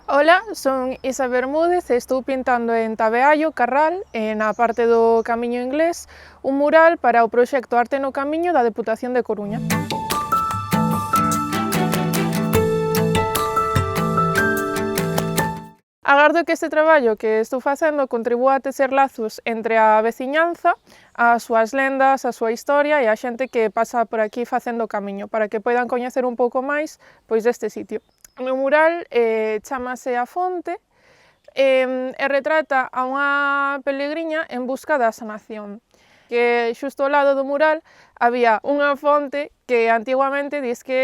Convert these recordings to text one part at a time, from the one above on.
Ola, son Isa Bermúdez e estou pintando en Tabeallo, Carral, na parte do Camiño Inglés, un mural para o proxecto Arte no Camiño da Deputación de Coruña. Agardo que este traballo que estou facendo contribúa a tecer lazos entre a veciñanza, as súas lendas, a súa historia e a xente que pasa por aquí facendo o camiño, para que poidan coñecer un pouco máis deste sitio. O meu mural chamase A Fonte e retrata a unha pelegriña en busca da sanación, que xusto ao lado do mural había unha fonte que antiguamente que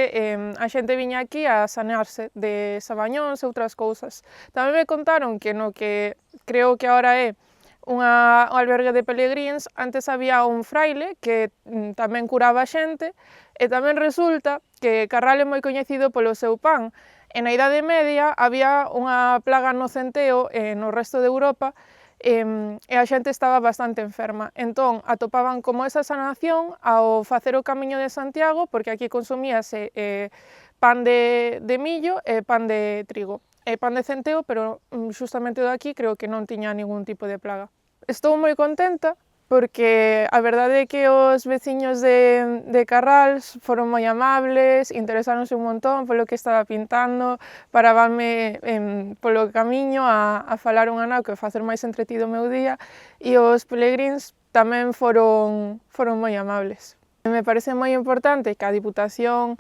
a xente viña aquí a sanearse de sabañóns e outras cousas. Tamén me contaron que no que creo que agora é un albergue de pelegríns, antes había un fraile que tamén curaba a xente, e tamén resulta que Carral é moi coñecido polo seu pan, e na Idade Media había unha plaga no centeo no resto de Europa e a xente estaba bastante enferma. Entón, atopaban como esa sanación ao facer o Camiño de Santiago, porque aquí consumíase pan de millo e pan de trigo. E pan de centeo, pero xustamente o de aquí creo que non tiña ningún tipo de plaga. Estou moi contenta porque a verdade é que os veciños de Carral foron moi amables, interesáronse un montón polo que estaba pintando, parábanme polo camiño a falar unha nauca e facer máis entretido o meu día, e os pelegríns tamén foron moi amables. Me parece moi importante que a Diputación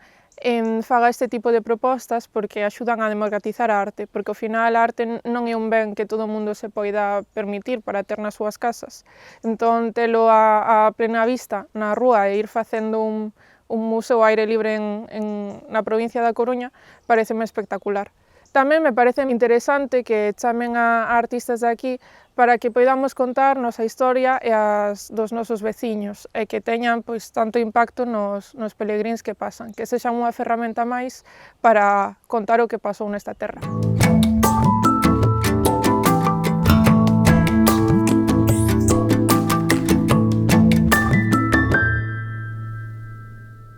faga este tipo de propostas porque axudan a democratizar a arte, porque ao final a arte non é un ben que todo o mundo se poida permitir para ter nas súas casas. Entón, telo a plena vista na rúa e ir facendo un museo ao aire libre na provincia da Coruña pareceme espectacular. Tamén me parece interesante que chamen a artistas de aquí para que poidamos contar nosa historia e as dos nosos veciños e que teñan tanto impacto nos pelegríns que pasan, que sexan unha ferramenta máis para contar o que pasou nesta terra.